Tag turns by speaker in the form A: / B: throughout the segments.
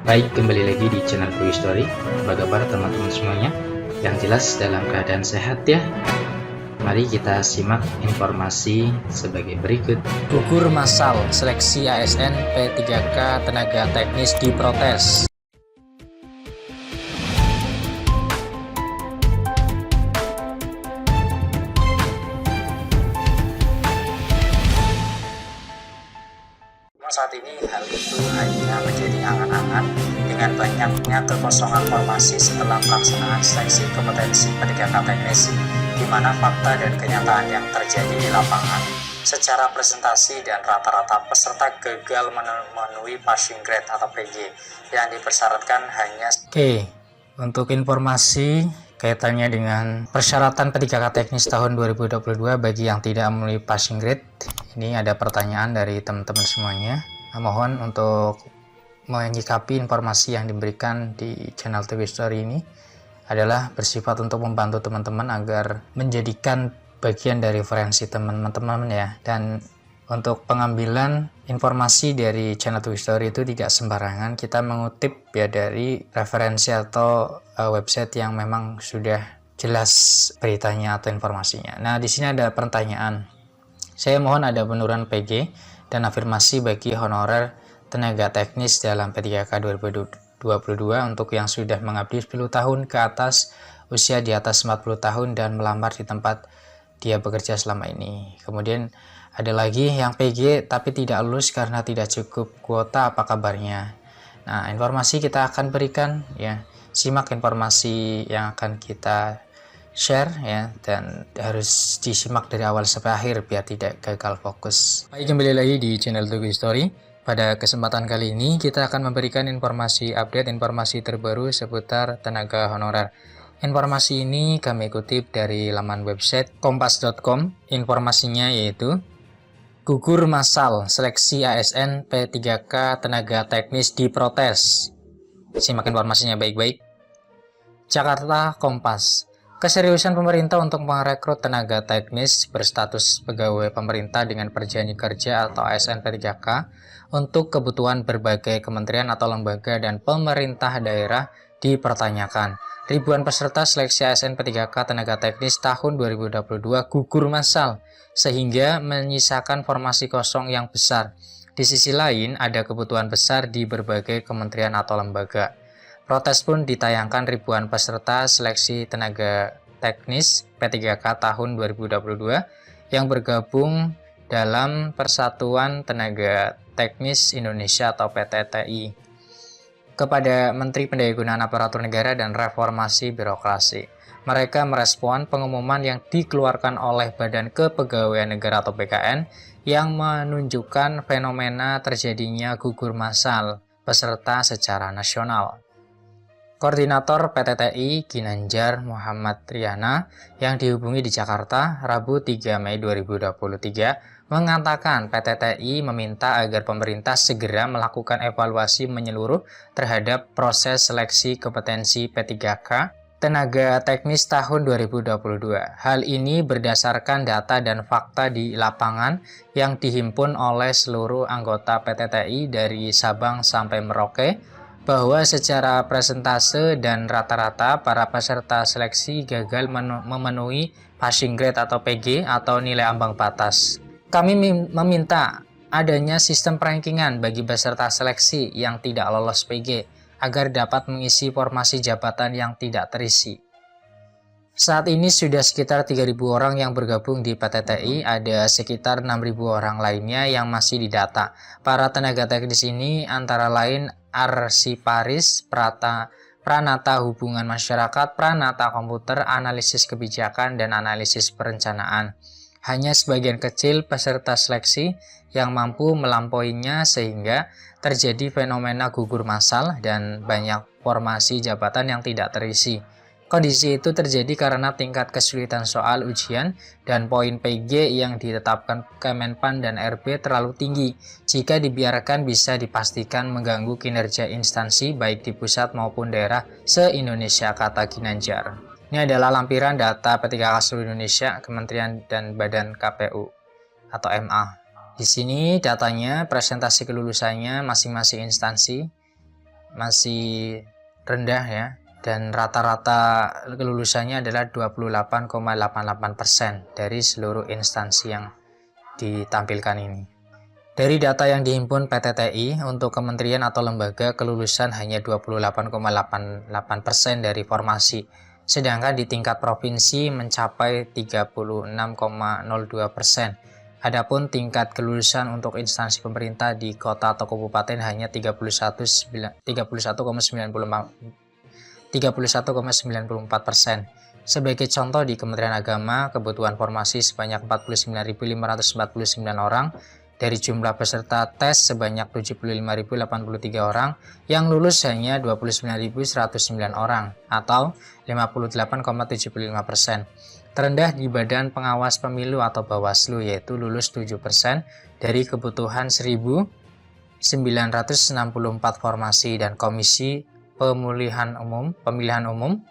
A: Baik, kembali lagi di channel Quick Story. Apa kabar teman-teman semuanya? Yang jelas dalam keadaan sehat ya. Mari kita simak informasi sebagai berikut.
B: Gugur massal, seleksi ASN P3K tenaga teknis diprotes. Saat ini hal itu hanya menjadi angan-angan dengan banyaknya kekosongan formasi setelah pelaksanaan seleksi kompetensi pendidikan teknis, di mana fakta dan kenyataan yang terjadi di lapangan secara presentasi dan rata-rata peserta gagal memenuhi passing grade atau PG yang dipersyaratkan hanya. Oke, untuk informasi kaitannya dengan persyaratan P3K teknis tahun 2022 bagi yang tidak memenuhi passing grade, ini ada pertanyaan dari teman-teman semuanya. Mohon untuk menyikapi informasi yang diberikan di channel TV Story ini adalah bersifat untuk membantu teman-teman agar menjadikan bagian dari referensi teman-teman ya. Dan untuk pengambilan informasi dari channel TV Story itu tidak sembarangan, kita mengutip ya dari referensi atau website yang memang sudah jelas beritanya atau informasinya. Nah, di sini ada pertanyaan. Saya mohon ada penurunan PG dan afirmasi bagi honorer tenaga teknis dalam P3K 2022 untuk yang sudah mengabdi 10 tahun ke atas, usia di atas 40 tahun dan melamar di tempat dia bekerja selama ini. Kemudian ada lagi yang PG tapi tidak lulus karena tidak cukup kuota, apa kabarnya? Nah, informasi kita akan berikan ya. Simak informasi yang akan kita share ya, dan harus disimak dari awal sampai akhir biar tidak gagal fokus. Baik, kembali lagi di channel Tugu Story. Pada kesempatan kali ini kita akan memberikan informasi update informasi terbaru seputar tenaga honorer. Informasi ini kami kutip dari laman website kompas.com. Informasinya yaitu gugur massal seleksi ASN P3K tenaga teknis diprotes. Simak informasinya baik-baik. Jakarta, Kompas. Keseriusan pemerintah untuk merekrut tenaga teknis berstatus pegawai pemerintah dengan perjanjian kerja atau ASN P3K untuk kebutuhan berbagai kementerian atau lembaga dan pemerintah daerah dipertanyakan. Ribuan peserta seleksi ASN P3K tenaga teknis tahun 2022 gugur massal sehingga menyisakan formasi kosong yang besar. Di sisi lain, ada kebutuhan besar di berbagai kementerian atau lembaga. Protes pun ditayangkan ribuan peserta seleksi tenaga teknis P3K tahun 2022 yang bergabung dalam Persatuan Tenaga Teknis Indonesia atau PTTI kepada Menteri Pendayagunaan Aparatur Negara dan Reformasi Birokrasi. Mereka merespon pengumuman yang dikeluarkan oleh Badan Kepegawaian Negara atau BKN yang menunjukkan fenomena terjadinya gugur massal peserta secara nasional. Koordinator PTTI Ginanjar Muhammad Riana yang dihubungi di Jakarta Rabu 3 Mei 2023 mengatakan PTTI meminta agar pemerintah segera melakukan evaluasi menyeluruh terhadap proses seleksi kompetensi P3K tenaga teknis tahun 2022. Hal ini berdasarkan data dan fakta di lapangan yang dihimpun oleh seluruh anggota PTTI dari Sabang sampai Merauke, bahwa secara presentase dan rata-rata para peserta seleksi gagal memenuhi passing grade atau PG atau nilai ambang batas. Kami meminta adanya sistem perankingan bagi peserta seleksi yang tidak lolos PG agar dapat mengisi formasi jabatan yang tidak terisi. Saat ini sudah sekitar 3.000 orang yang bergabung di PTTI, ada sekitar 6.000 orang lainnya yang masih didata. Para tenaga teknis ini antara lain arsiparis, pranata hubungan masyarakat, pranata komputer, analisis kebijakan, dan analisis perencanaan. Hanya sebagian kecil peserta seleksi yang mampu melampauinya sehingga terjadi fenomena gugur massal dan banyak formasi jabatan yang tidak terisi. Kondisi itu terjadi karena tingkat kesulitan soal ujian dan poin PG yang ditetapkan Kemenpan dan RB terlalu tinggi. Jika dibiarkan bisa dipastikan mengganggu kinerja instansi baik di pusat maupun daerah se-Indonesia, kata Ginanjar. Ini adalah lampiran data P3K seluruh Indonesia, Kementerian dan Badan KPU atau MA. Di sini datanya presentasi kelulusannya masing-masing instansi masih rendah ya, dan rata-rata kelulusannya adalah 28,88% dari seluruh instansi yang ditampilkan ini. Dari data yang dihimpun PT TI, untuk kementerian atau lembaga kelulusan hanya 28,88% dari formasi, sedangkan di tingkat provinsi mencapai 36,02%. Adapun tingkat kelulusan untuk instansi pemerintah di kota atau kabupaten hanya 31,94%. Sebagai contoh, di Kementerian Agama, kebutuhan formasi sebanyak 49.549 orang, dari jumlah peserta tes sebanyak 75.083 orang, yang lulus hanya 29.109 orang, atau 58,75%. Terendah di Badan Pengawas Pemilu atau Bawaslu, yaitu lulus 7% dari kebutuhan 1.964 formasi, dan Komisi Pemilihan Umum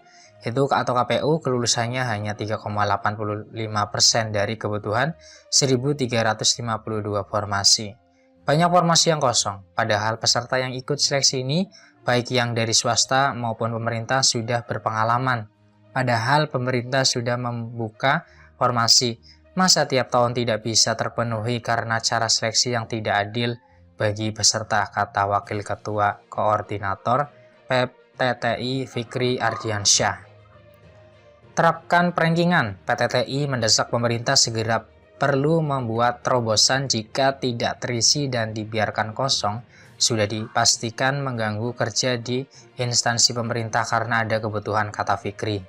B: itu atau KPU kelulusannya hanya 3,85% dari kebutuhan 1.352 formasi. Banyak formasi yang kosong, padahal peserta yang ikut seleksi ini, baik yang dari swasta maupun pemerintah, sudah berpengalaman. Padahal pemerintah sudah membuka formasi. Masa tiap tahun tidak bisa terpenuhi karena cara seleksi yang tidak adil bagi peserta, kata Wakil Ketua Koordinator PT TI Fikri Ardiansyah. Terapkan perankingan. PT TI mendesak pemerintah segera perlu membuat terobosan jika tidak terisi dan dibiarkan kosong sudah dipastikan mengganggu kerja di instansi pemerintah karena ada kebutuhan, kata Fikri.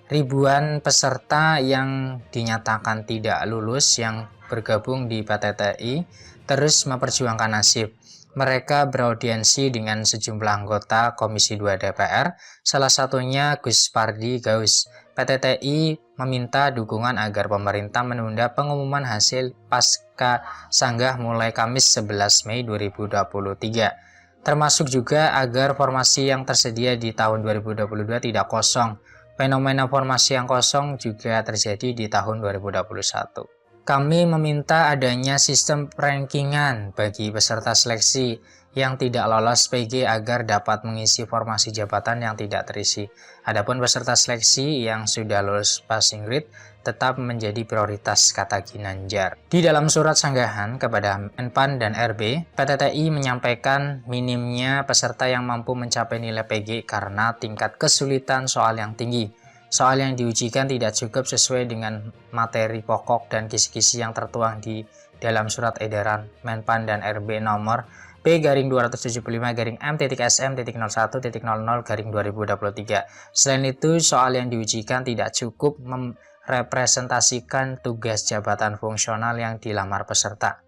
B: Ribuan peserta yang dinyatakan tidak lulus yang bergabung di PT TI terus memperjuangkan nasib. Mereka beraudiensi dengan sejumlah anggota Komisi 2 DPR, salah satunya Gus Pardi Gaus. PT TI meminta dukungan agar pemerintah menunda pengumuman hasil pasca sanggah mulai Kamis 11 Mei 2023. Termasuk juga agar formasi yang tersedia di tahun 2022 tidak kosong. Fenomena formasi yang kosong juga terjadi di tahun 2021. Kami meminta adanya sistem rankingan bagi peserta seleksi yang tidak lolos PG agar dapat mengisi formasi jabatan yang tidak terisi. Adapun peserta seleksi yang sudah lulus passing grade tetap menjadi prioritas, kata Ginanjar. Di dalam surat sanggahan kepada Menpan dan RB, PT TI menyampaikan minimnya peserta yang mampu mencapai nilai PG karena tingkat kesulitan soal yang tinggi. Soal yang diujikan tidak cukup sesuai dengan materi pokok dan kisi-kisi yang tertuang di dalam surat edaran Menpan dan RB nomor P/275-M.SM.01.00/2023. Selain itu, soal yang diujikan tidak cukup merepresentasikan tugas jabatan fungsional yang dilamar peserta.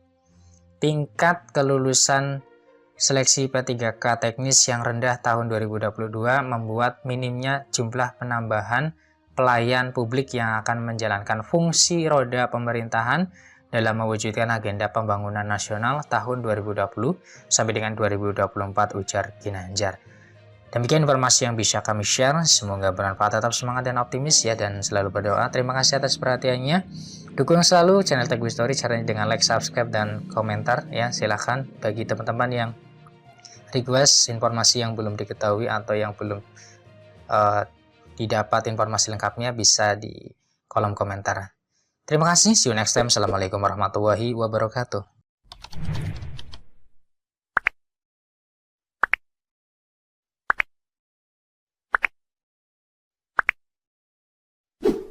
B: Tingkat kelulusan seleksi P3K teknis yang rendah tahun 2022 membuat minimnya jumlah penambahan pelayan publik yang akan menjalankan fungsi roda pemerintahan dalam mewujudkan agenda pembangunan nasional tahun 2020 sampai dengan 2024, ujar Ginanjar. Demikian informasi yang bisa kami share, semoga bermanfaat, tetap semangat dan optimis ya, dan selalu berdoa. Terima kasih atas perhatiannya. Dukung selalu channel Teguh Story, caranya dengan like, subscribe, dan komentar ya. Silahkan bagi teman-teman yang request informasi yang belum diketahui atau yang belum didapat informasi lengkapnya, bisa di kolom komentar. Terima kasih, see you next time. Assalamualaikum warahmatullahi wabarakatuh.